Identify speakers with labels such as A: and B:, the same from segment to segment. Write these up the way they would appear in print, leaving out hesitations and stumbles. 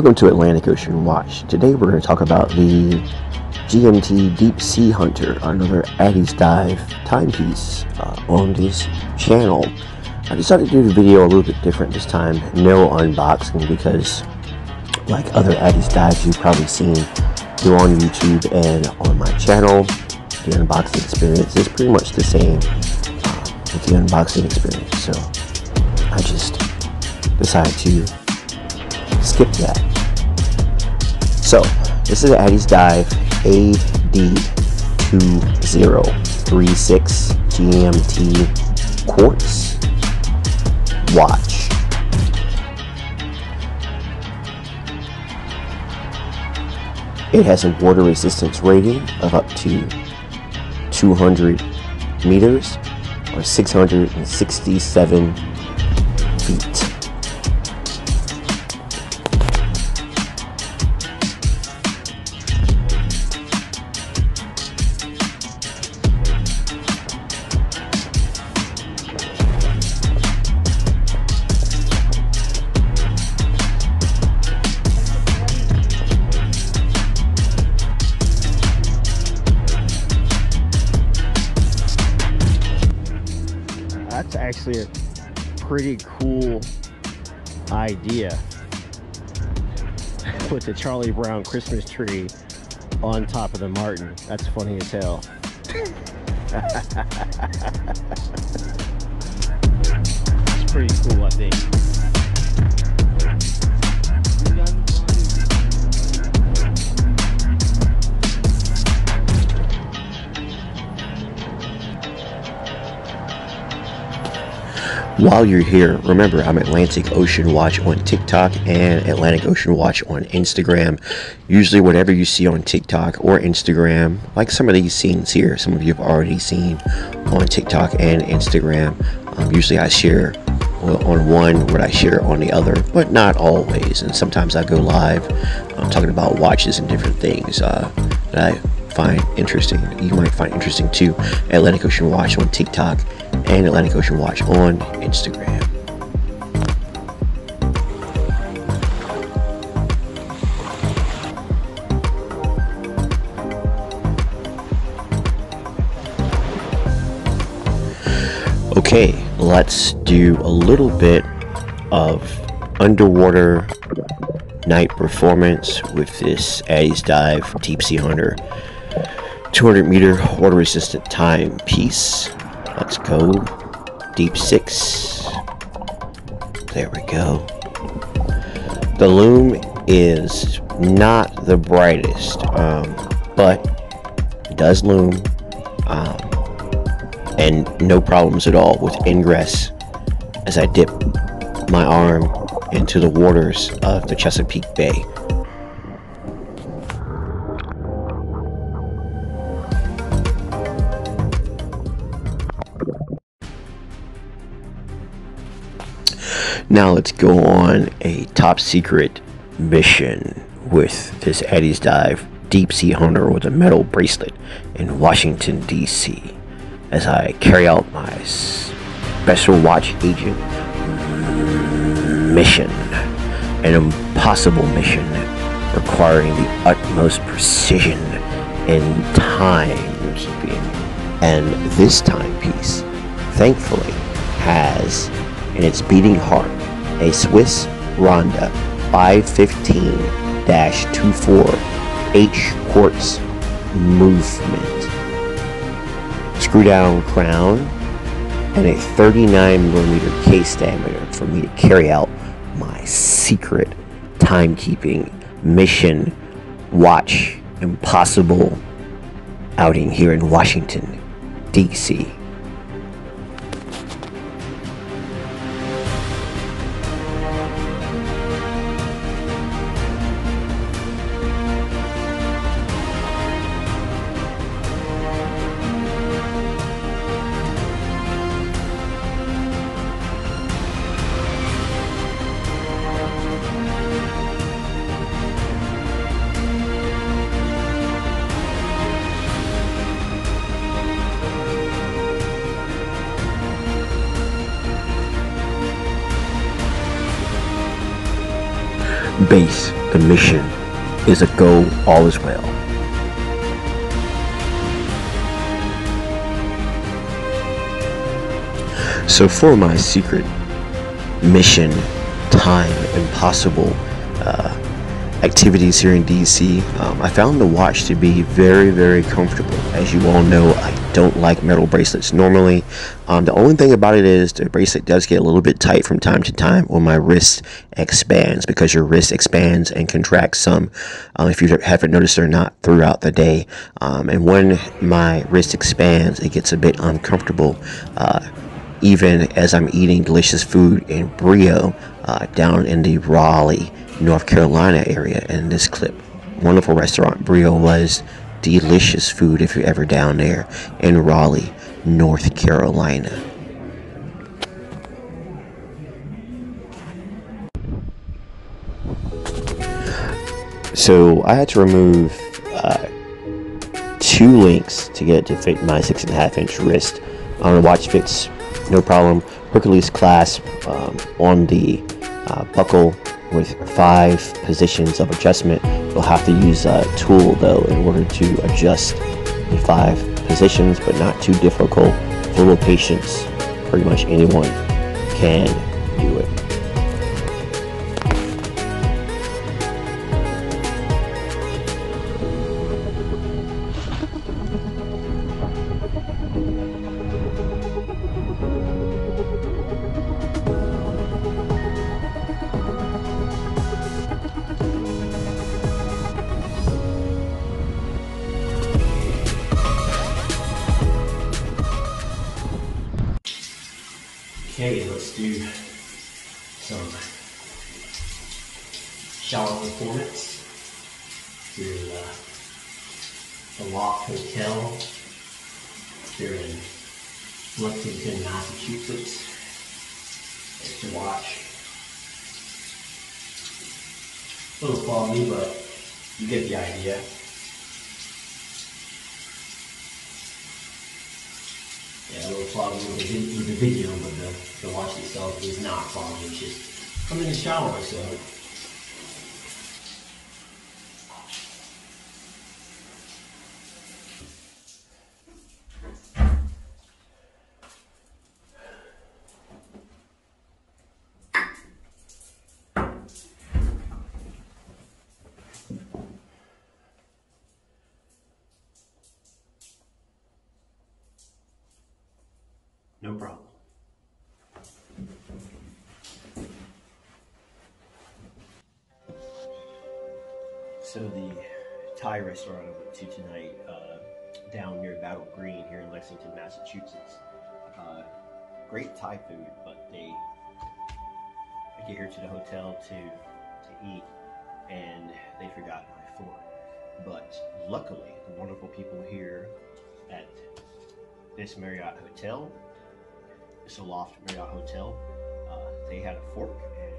A: Welcome to Atlantic Ocean Watch. Today we're going to talk about the GMT Deep Sea Hunter, another ADDIESDIVE timepiece on this channel. I decided to do the video a little bit different this time. No unboxing, because like other ADDIESDIVEs you've probably seen here on YouTube and on my channel, the unboxing experience is pretty much the same with the unboxing experience. So I just decided to skip that. So this is an ADDIESDIVE AD2036 GMT Quartz watch. It has a water resistance rating of up to 200 meters or 667 feet.
B: That's actually a pretty cool idea. Put the Charlie Brown Christmas tree on top of the Martin. That's funny as hell. It's pretty cool, I think.
A: While you're here, remember I'm Atlantic Ocean Watch on TikTok and Atlantic Ocean Watch on Instagram. Usually whatever you see on TikTok or Instagram, like some of these scenes here, some of you have already seen on TikTok and Instagram. Usually I share on one what I share on the other, but not always. And sometimes I go live talking about watches and different things that I find interesting. You might find interesting too. Atlantic Ocean Watch on TikTok and Atlantic Ocean Watch on Instagram. Okay, let's do a little bit of underwater night performance with this ADDIESDIVE Deep Sea Hunter 200-meter water resistant timepiece. Let's go. Deep 6. There we go. The lume is not the brightest, but it does lume, and no problems at all with ingress as I dip my arm into the waters of the Chesapeake Bay. Now let's go on a top secret mission with this ADDIESDIVE Deep Sea Hunter with a metal bracelet in Washington, D.C. as I carry out my special watch agent mission, an impossible mission requiring the utmost precision in timekeeping. And this timepiece, thankfully, has in its beating heart a Swiss Ronda 515-24H quartz movement, screw down crown, and a 39mm case diameter for me to carry out my secret timekeeping mission watch impossible outing here in Washington, D.C. base, the mission is a go, all is well. So for my secret mission, time, and possible activities here in DC, I found the watch to be very, very comfortable. As you all know, I don't like metal bracelets normally. The only thing about it is the bracelet does get a little bit tight from time to time when my wrist expands, because your wrist expands and contracts some, if you haven't noticed or not, throughout the day. And when my wrist expands, it gets a bit uncomfortable, even as I'm eating delicious food in Brio, down in the Raleigh, North Carolina area. In this clip, wonderful restaurant. Brio was delicious food if you're ever down there in Raleigh, North Carolina. So I had to remove 2 links to get it to fit my 6.5-inch wrist. The watch fits no problem. Hercules clasp on the buckle with 5 positions of adjustment. You'll have to use a tool though in order to adjust the 5 positions, but not too difficult. With a little patience, pretty much anyone can do it. Okay, let's do some shower performance here at the Loft Hotel here in Lexington, Massachusetts. There's the watch. A little foggy, but you get the idea. Yeah, a little foggy with the video, but the watch itself is not foggy. It's just I'm in the shower, so. No problem. So the Thai restaurant I went to tonight, down near Battle Green here in Lexington, Massachusetts. Great Thai food, but I get here to the hotel to eat, and they forgot my fork. But luckily, the wonderful people here at this Marriott Hotel, it's a Loft Marriott Hotel, they had a fork, and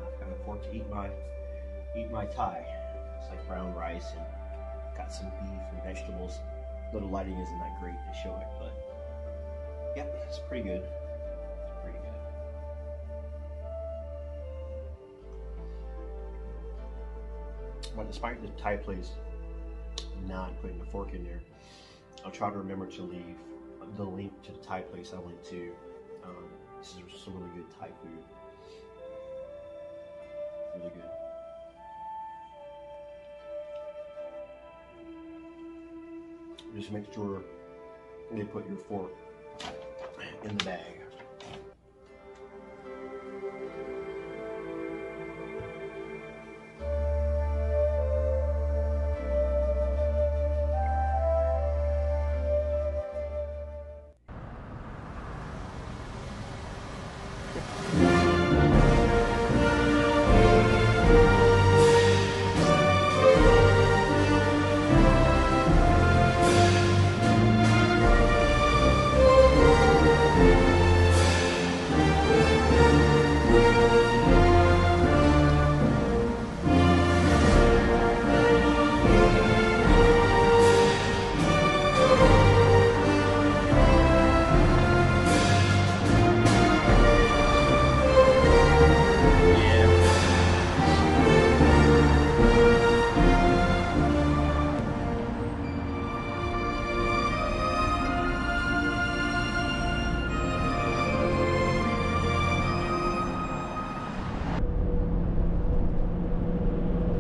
A: I've got a fork to eat my Thai. It's like brown rice and got some beef and vegetables. The lighting isn't that great to show it, but yeah, it's pretty good. It's pretty good. But despite the Thai place not putting the fork in there, I'll try to remember to leave the link to the Thai place I went to. This is some really good Thai food. Really good. Just make sure you put your fork in the bag.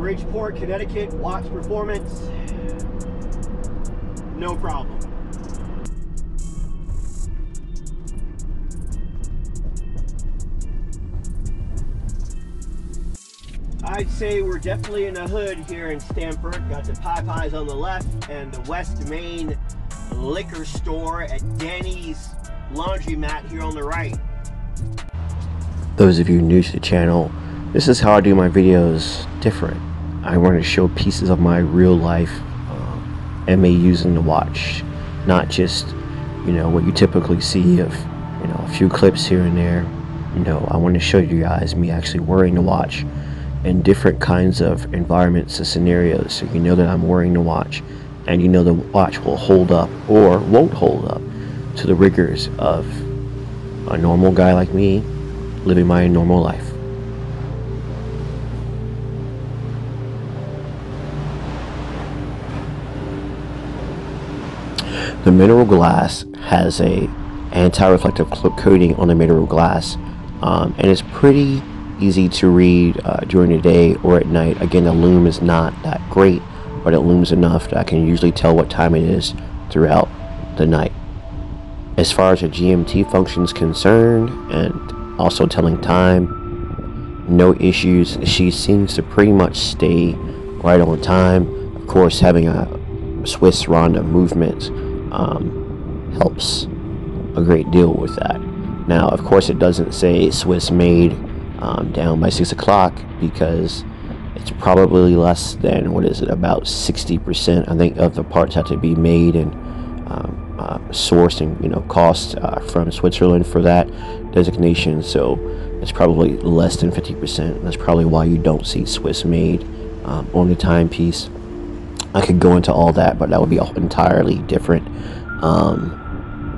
A: Bridgeport, Connecticut, watch performance, no problem. I'd say we're definitely in the hood here in Stamford. Got the Popeyes on the left and the West Main liquor store at Danny's Laundromat here on the right. Those of you new to the channel, this is how I do my videos different. I want to show pieces of my real life and me using the watch, not just, you know, what you typically see of, you know, a few clips here and there. You know, I want to show you guys me actually wearing the watch in different kinds of environments and scenarios, so you know that I'm wearing the watch and you know the watch will hold up or won't hold up to the rigors of a normal guy like me living my normal life. The mineral glass has a anti-reflective coating on the mineral glass, and it's pretty easy to read during the day or at night. Again, the lume is not that great, but it looms enough that I can usually tell what time it is throughout the night. As far as the GMT function is concerned, and also telling time, no issues. She seems to pretty much stay right on time. Of course, having a Swiss Ronda movement helps a great deal with that. Now, of course, it doesn't say Swiss made down by 6 o'clock, because it's probably less than, what is it, about 60%, I think, of the parts have to be made and sourced and, you know, cost from Switzerland for that designation. So it's probably less than 50%. That's probably why you don't see Swiss made on the timepiece. I could go into all that, but that would be an entirely different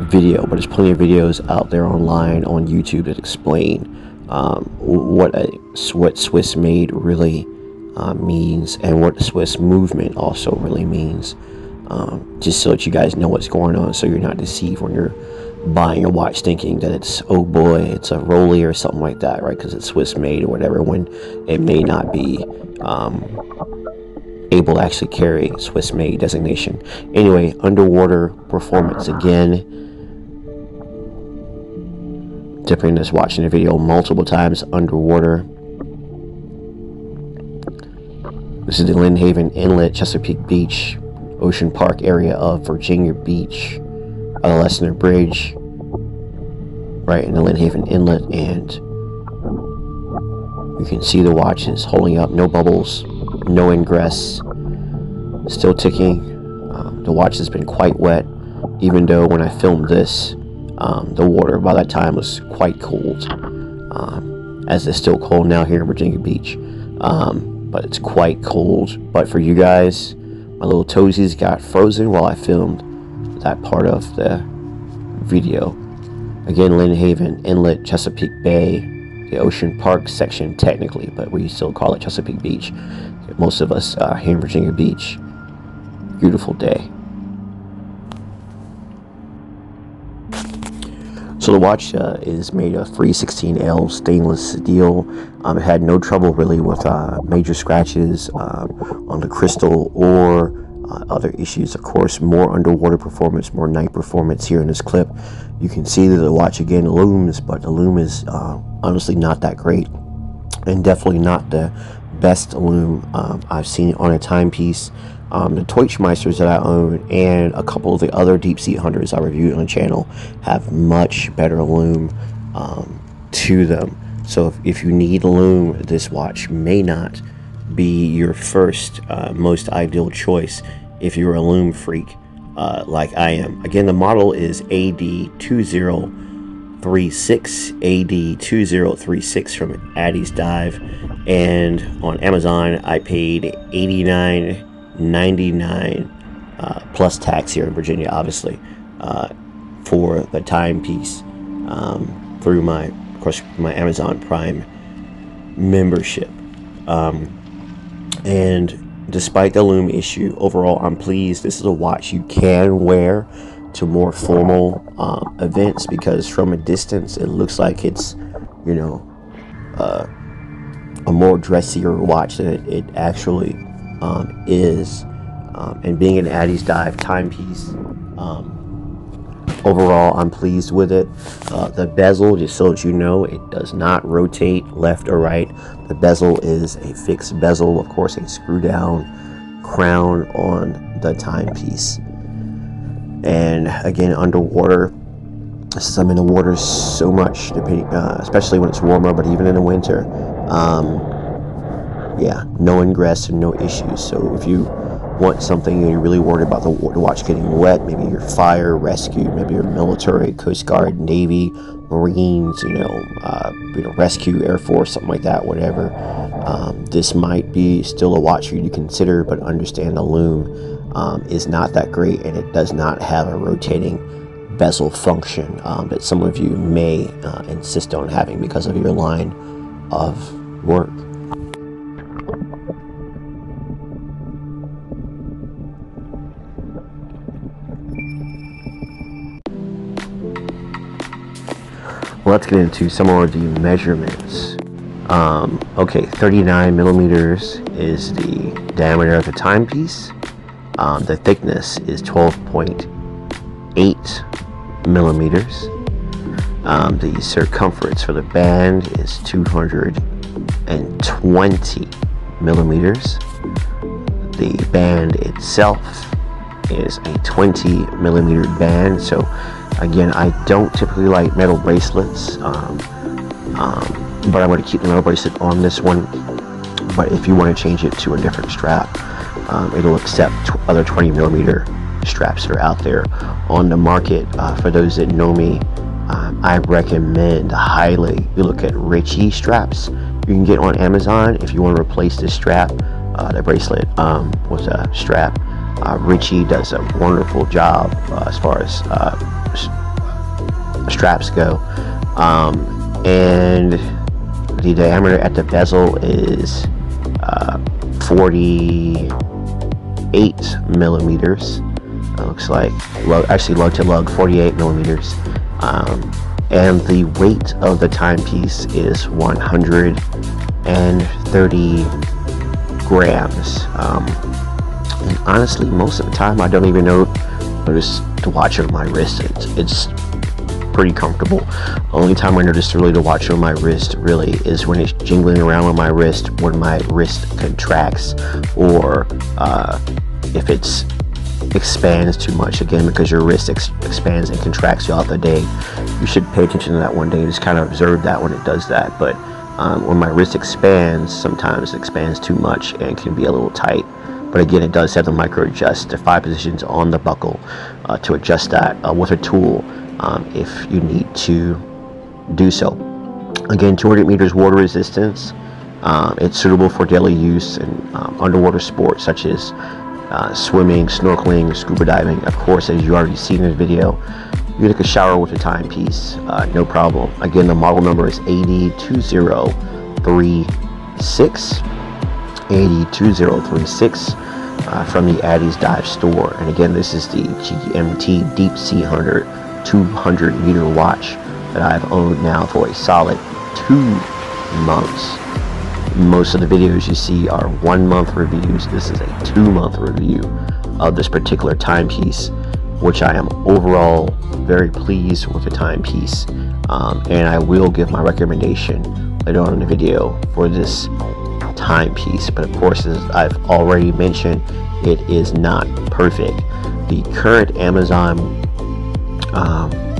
A: video. But there's plenty of videos out there online on YouTube that explain what Swiss made really means, and what the Swiss movement also really means, just so that you guys know what's going on, so you're not deceived when you're buying a watch thinking that it's, oh boy, it's a Rolly or something like that, right? Because it's Swiss made or whatever, when it may not be able to actually carry Swiss made designation. Anyway, underwater performance again. Dipping this watch in the video multiple times underwater. This is the Lynn Haven Inlet, Chesapeake Beach, Ocean Park area of Virginia Beach, Lesnar Bridge, right in the Lynn Haven Inlet, and you can see the watch is holding up, no bubbles, no ingress, still ticking. The watch has been quite wet, even though when I filmed this, the water by that time was quite cold, as it's still cold now here in Virginia Beach, but it's quite cold. But for you guys, my little toesies got frozen while I filmed that part of the video. Again, Lynn Haven Inlet, Chesapeake Bay, the Ocean Park section technically, but we still call it Chesapeake Beach. Most of us here in Virginia Beach. Beautiful day. So the watch is made of 316L stainless steel. It had no trouble really with major scratches on the crystal or other issues. Of course, more underwater performance, more night performance here in this clip. You can see that the watch again looms, but the loom is honestly not that great, and definitely not the best loom I've seen on a timepiece. The Deutschmeisters that I own and a couple of the other deep sea hunters I reviewed on the channel have much better loom to them. So if you need loom, this watch may not be your first most ideal choice if you're a loom freak like I am. Again, the model is AD2036, AD2036 from ADDIESDIVE, and on Amazon I paid $89.99 plus tax here in Virginia, obviously, for the timepiece through my, of course, my Amazon Prime membership. And despite the loom issue, overall I'm pleased. This is a watch you can wear to more formal events, because from a distance it looks like it's, you know, a a more dressier watch than it actually is. And being an ADDIESDIVE timepiece, overall I'm pleased with it. The bezel, just so that you know, it does not rotate left or right. The bezel is a fixed bezel, of course a screw down crown on the timepiece. And again, underwater, since I'm in the water so much, especially when it's warmer, but even in the winter, yeah, no ingress and no issues. So if you want something and you're really worried about the watch getting wet, maybe you're fire, rescue, maybe you're military, Coast Guard, Navy, Marines, rescue, Air Force, something like that, whatever, this might be still a watch for you to consider, but understand the loom is not that great, and it does not have a rotating bezel function that some of you may insist on having because of your line of work. Let's get into some more of the measurements. Okay, 39 millimeters is the diameter of the timepiece. The thickness is 12.8 millimeters. The circumference for the band is 220 millimeters. The band itself is a 20 millimeter band. So again, I don't typically like metal bracelets, but I'm going to keep the metal bracelet on this one. But if you want to change it to a different strap, it'll accept other 20 millimeter straps that are out there on the market. For those that know me, I recommend highly you look at Ritchie straps you can get on Amazon if you want to replace this strap, the bracelet with a strap. Ritchie does a wonderful job as far as straps go, and the diameter at the bezel is 48 millimeters. It looks like, actually lug to lug, 48 millimeters, and the weight of the timepiece is 130 grams. And honestly, most of the time I don't even notice the watch on my wrist. It's pretty comfortable. Only time I notice really the watch on my wrist really is when it's jingling around on my wrist, when my wrist contracts, or if it's expands too much, again because your wrist expands and contracts throughout the day. You should pay attention to that one day and just kind of observe that when it does that. But when my wrist expands, sometimes it expands too much and can be a little tight. But again, it does have the micro adjust, the 5 positions on the buckle to adjust that with a tool if you need to do so. Again, 200 meters water resistance. It's suitable for daily use in underwater sports such as swimming, snorkeling, scuba diving. Of course, as you already seen in the video, you take a shower with a timepiece, no problem. Again, the model number is AD2036. AD2036 from the ADDIESDIVE store. And again, this is the GMT Deep Sea Hunter 200 meter watch that I've owned now for a solid 2 months. Most of the videos you see are 1 month reviews. This is a 2-month review of this particular timepiece, which I am overall very pleased with the timepiece. And I will give my recommendation later on in the video for this timepiece. But of course, as I've already mentioned, it is not perfect. The current Amazon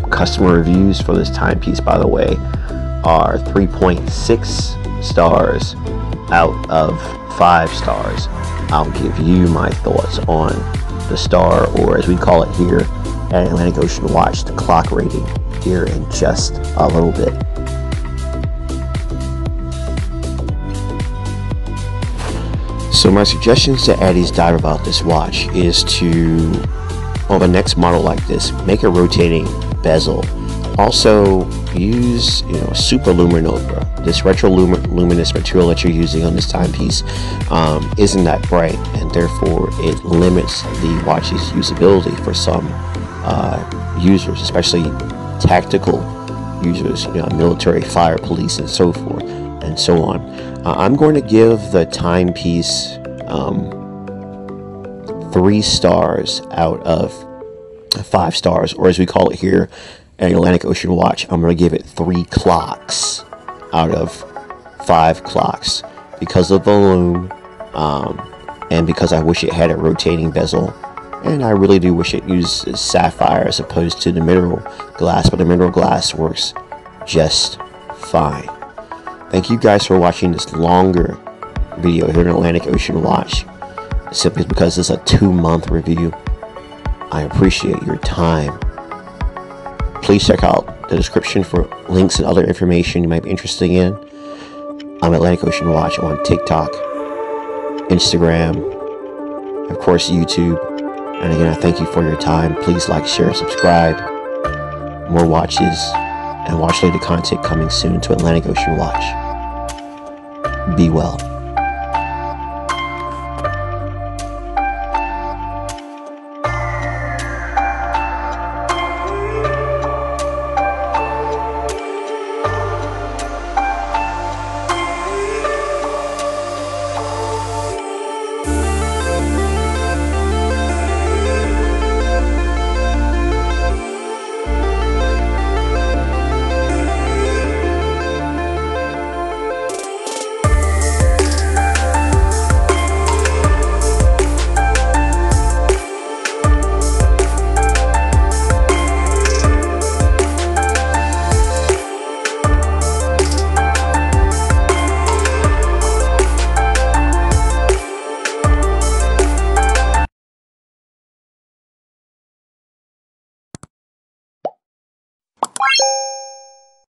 A: customer reviews for this timepiece, by the way, are 3.6 stars out of 5 stars. I'll give you my thoughts on the star, or as we call it here at Atlantic Ocean Watch, the clock rating, here in just a little bit. So my suggestions to ADDIESDIVE about this watch is to, on the next model like this, make a rotating bezel. Also use super luminova. This retro luminous material that you're using on this timepiece isn't that bright, and therefore it limits the watch's usability for some users, especially tactical users, military, fire, police, and so forth. and so on. I'm going to give the timepiece 3 stars out of 5 stars, or as we call it here at Atlantic Ocean Watch, I'm going to give it 3 clocks out of 5 clocks because of the loom, and because I wish it had a rotating bezel, and I really do wish it used sapphire as opposed to the mineral glass, but the mineral glass works just fine. Thank you guys for watching this longer video here in Atlantic Ocean Watch, simply because it's a 2-month review. I appreciate your time. Please check out the description for links and other information you might be interested in. I'm Atlantic Ocean Watch on TikTok, Instagram, of course YouTube. And again, I thank you for your time. Please like, share, subscribe. More watches and watch related content coming soon to Atlantic Ocean Watch. Be well.